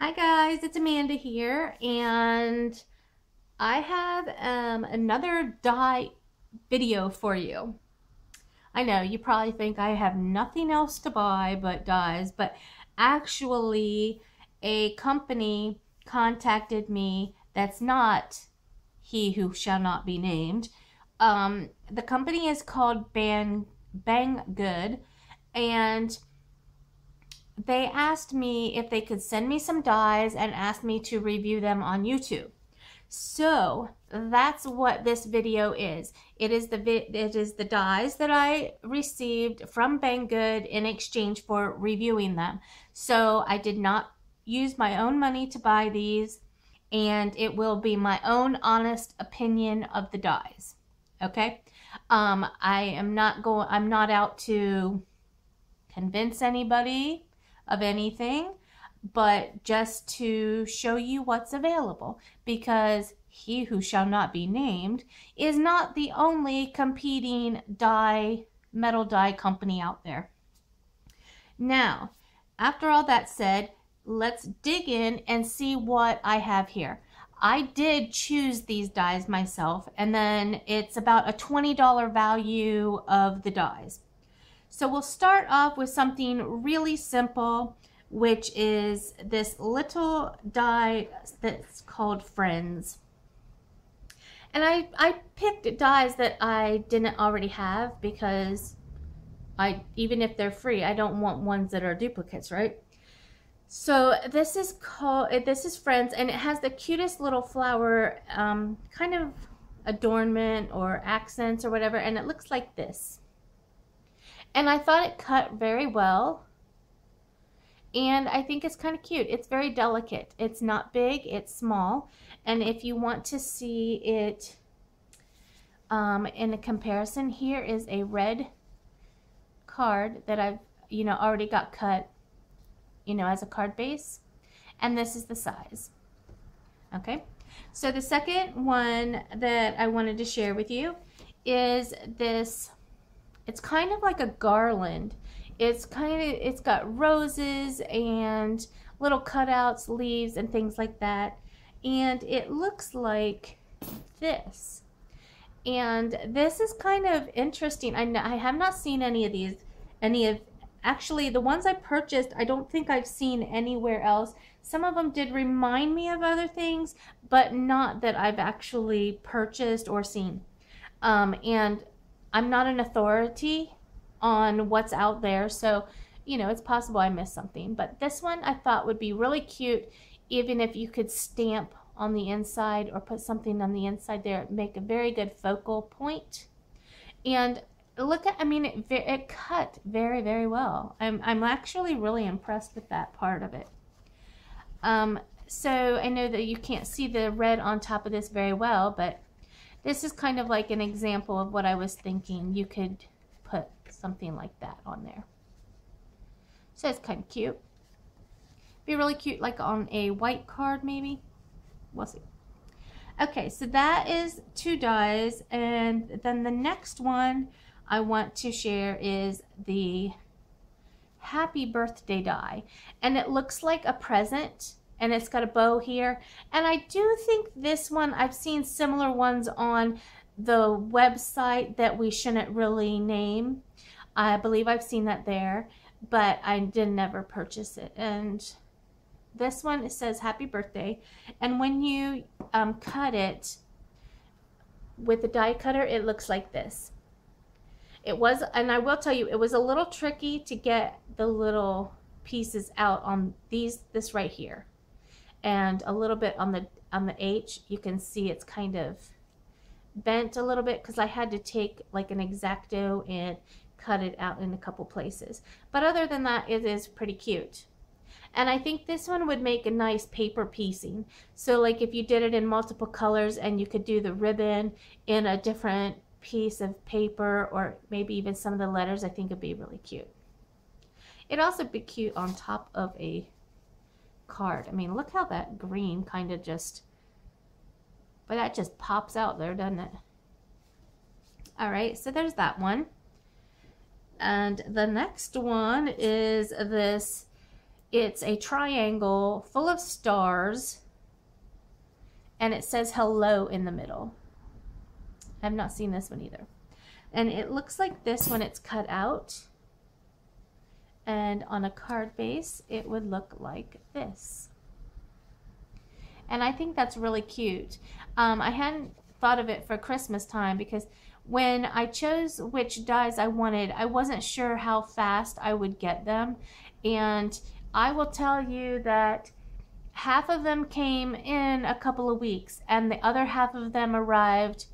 Hi guys, it's Amanda here, and I have another dye video for you. I know you probably think I have nothing else to buy but dyes, but actually a company contacted me that's not he who shall not be named. The company is called Banggood, and they asked me if they could send me some dyes and asked me to review them on YouTube. So that's what this video is. It is the dyes that I received from Banggood in exchange for reviewing them. So I did not use my own money to buy these, and it will be my own honest opinion of the dyes. Okay? I'm not out to convince anybody of anything, but just to show you what's available, because he who shall not be named is not the only competing metal dye company out there. Now, after all that said, let's dig in and see what I have here. I did choose these dyes myself, and then it's about a $20 value of the dyes. So we'll start off with something really simple, which is this little die that's called Friends. And I picked dyes that I didn't already have because even if they're free, I don't want ones that are duplicates, right? So this is Friends, and it has the cutest little flower kind of adornment or accents or whatever, and it looks like this. And I thought it cut very well, and I think it's kind of cute. It's very delicate. It's not big, it's small. And if you want to see it in a comparison, here is a red card that I've already got cut as a card base, and this is the size. Okay, so the second one that I wanted to share with you is this. It's kind of like a garland. It's got roses and little cutouts, leaves, and things like that. And it looks like this. And this is kind of interesting. I have not seen any of these. Actually, the ones I purchased, I don't think I've seen anywhere else. Some of them did remind me of other things, but not that I've actually purchased or seen. And I'm not an authority on what's out there, so it's possible I missed something. But this one I thought would be really cute, even if you could stamp on the inside or put something on the inside there. It'd make a very good focal point. And look at, it cut very, very well. I'm actually really impressed with that part of it. So I know that you can't see the red on top of this very well, but this is kind of like an example of what I was thinking. You could put something like that on there. So it's kind of cute. Be really cute like on a white card maybe. We'll see. Okay, so that is two dyes, and then the next one I want to share is the Happy Birthday dye. And it looks like a present, and it's got a bow here. And I do think this one, I've seen similar ones on the website that we shouldn't really name. I believe I've seen that there, but I did never purchase it. And this one, it says Happy Birthday. And when you cut it with the die cutter, it looks like this. It was, and I will tell you, it was a little tricky to get the little pieces out on this right here. And a little bit on the H, you can see it's kind of bent a little bit because I had to take like an X-Acto and cut it out in a couple places. But other than that, it is pretty cute. And I think this one would make a nice paper piecing. So like if you did it in multiple colors and you could do the ribbon in a different piece of paper, or maybe even some of the letters, I think it'd be really cute. It'd also be cute on top of a card. I mean, look how that green kind of just, but that just pops out there, doesn't it? All right, so there's that one. And the next one is this It's a triangle full of stars, and it says hello in the middle. I've not seen this one either. And it looks like this when it's cut out. And on a card base, it would look like this. And I think that's really cute. I hadn't thought of it for Christmas time because when I chose which dies I wanted, I wasn't sure how fast I would get them. And I will tell you that half of them came in a couple of weeks, and the other half of them arrived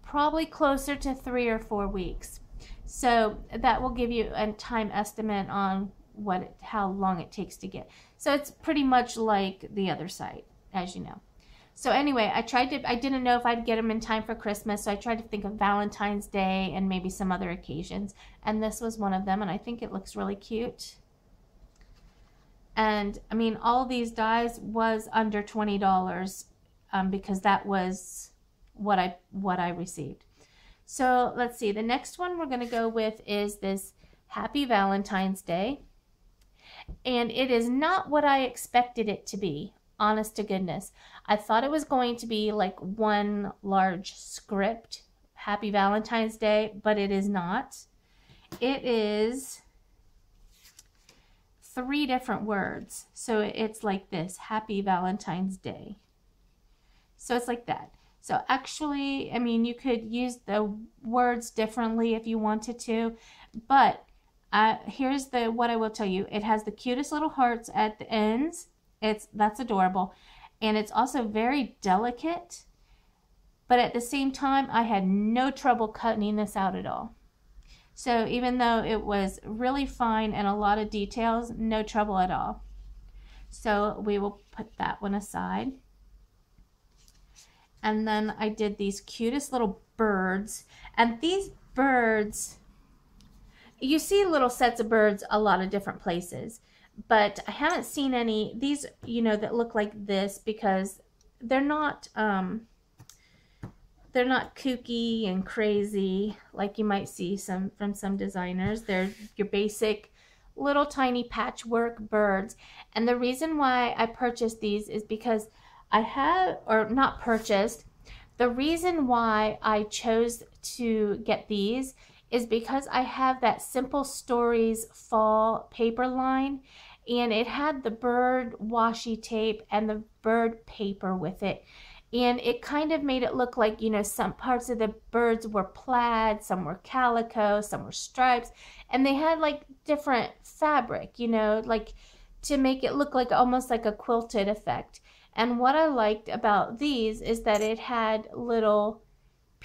probably closer to 3 or 4 weeks. So that will give you a time estimate on how long it takes to get. So it's pretty much like the other site, as you know. So anyway, I didn't know if I'd get them in time for Christmas, so I tried to think of Valentine's Day and maybe some other occasions. And this was one of them, and I think it looks really cute. And I mean, all these dies was under $20 because that was what I received. So let's see, the next one we're going to go with is this Happy Valentine's Day. And it is not what I expected it to be, honest to goodness. I thought it was going to be like one large script, Happy Valentine's Day, but it is not. It is 3 different words. So it's like this, Happy Valentine's Day. So it's like that. So actually, I mean, you could use the words differently if you wanted to, but here's what I will tell you. It has the cutest little hearts at the ends. That's adorable. And it's also very delicate, but at the same time, I had no trouble cutting this out at all. So even though it was really fine and a lot of details, no trouble at all. So we will put that one aside. And then I did these cutest little birds. And these birds, you see little sets of birds a lot of different places. But I haven't seen any, these, you know, that look like this because they're not kooky and crazy like you might see from some designers. They're your basic little tiny patchwork birds. And the reason why I purchased these is because the reason why I chose to get these is because I have that Simple Stories fall paper line, and it had the bird washi tape and the bird paper with it. And it kind of made it look like, you know, some parts of the birds were plaid, some were calico, some were stripes, and they had like different fabric, you know, like to make it look like almost like a quilted effect. And what I liked about these is that it had little,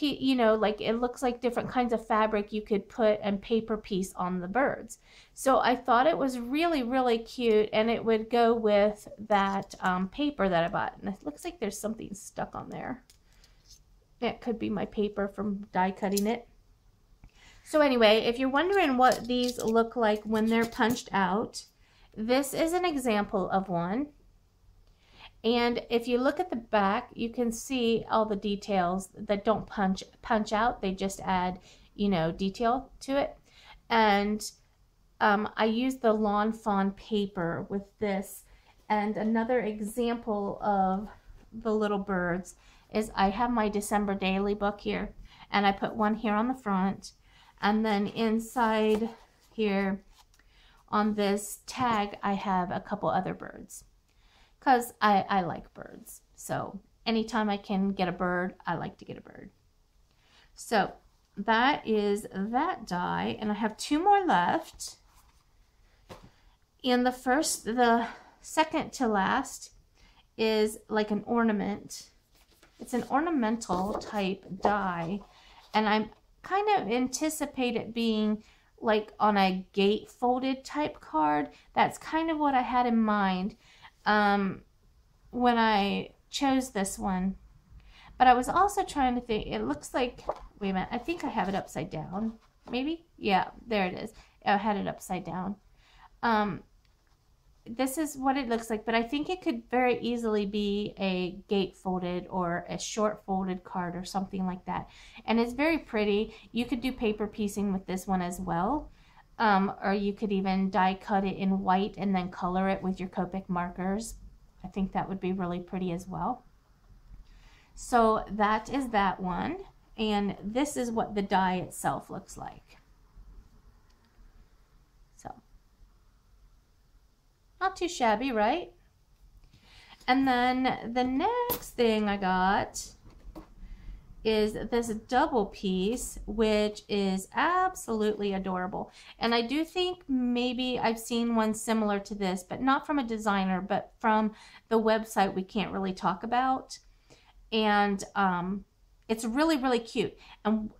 you know, like it looks like different kinds of fabric you could put and paper piece on the birds. So I thought it was really, really cute, and it would go with that paper that I bought. And it looks like there's something stuck on there. It could be my paper from die cutting it. So anyway, if you're wondering what these look like when they're punched out, this is an example of one. And if you look at the back, you can see all the details that don't punch out. They just add, you know, detail to it. And I used the Lawn Fawn paper with this. And another example of the little birds is I have my December daily book here. And I put one here on the front. And then inside here on this tag, I have a couple other birds. Because I like birds. So anytime I can get a bird, I like to get a bird. So that is that die. And I have 2 more left. And the second to last is like an ornament. It's an ornamental type die. And I kind of anticipate it being like on a gate folded type card. That's kind of what I had in mind when I chose this one. But I was also trying to think, it looks like, wait a minute, I think I have it upside down. Maybe? Yeah, there it is. I had it upside down. This is what it looks like, but I think it could very easily be a gate folded or a short folded card or something like that. And it's very pretty. You could do paper piecing with this one as well. or you could even die cut it in white and then color it with your Copic markers. I think that would be really pretty as well. So that is that one, and this is what the die itself looks like. So not too shabby, right? And then the next thing I got is this double piece, which is absolutely adorable. And I do think maybe I've seen one similar to this, but not from a designer, but from the website we can't really talk about. And it's really, really cute. And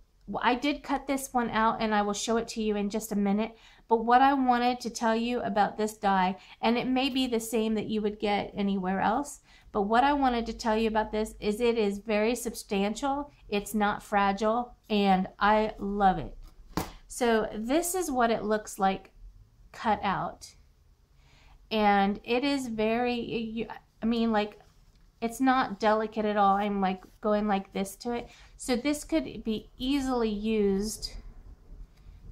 I did cut this one out, and I will show it to you in just a minute. But what I wanted to tell you about this die, and it may be the same that you would get anywhere else, but what I wanted to tell you about this is it is very substantial, it's not fragile, and I love it. So this is what it looks like cut out. And it is very, I mean, like, it's not delicate at all. I'm like going like this to it. So this could be easily used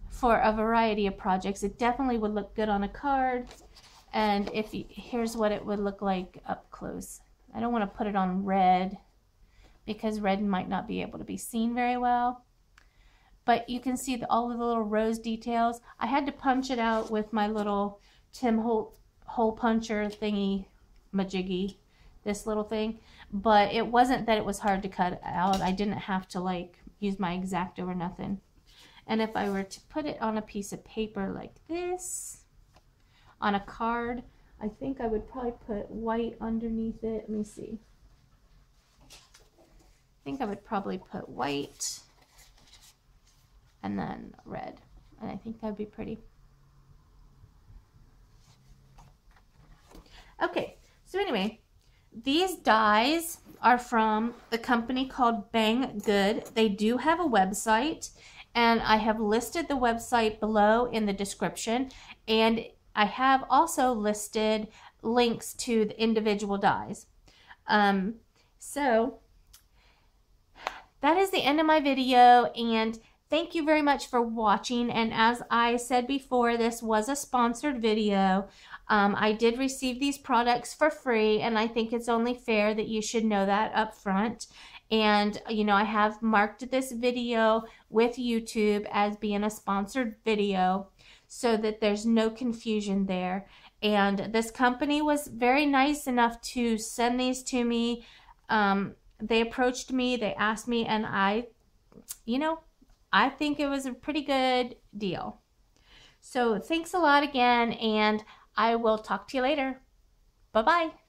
for a variety of projects. It definitely would look good on a card. And if you, here's what it would look like up close. I don't want to put it on red because red might not be able to be seen very well. But you can see all of the little rose details. I had to punch it out with my little Tim Holt hole puncher thingy majiggy, this little thing. But it wasn't that it was hard to cut out. I didn't have to like use my X-Acto or nothing. And if I were to put it on a piece of paper like this, on a card, I think I would probably put white underneath it. Let me see. I think I would probably put white and then red. And I think that would be pretty. Okay, so anyway, these dies are from the company called Banggood. They do have a website, and I have listed the website below in the description, and I have also listed links to the individual dies. So that is the end of my video, and thank you very much for watching. And as I said before, this was a sponsored video. I did receive these products for free, and I think it's only fair that you should know that up front. And, you know, I have marked this video with YouTube as being a sponsored video so that there's no confusion there. And this company was very nice enough to send these to me. They approached me, they asked me, and I, you know, I think it was a pretty good deal. So thanks a lot again, and I will talk to you later. Bye-bye.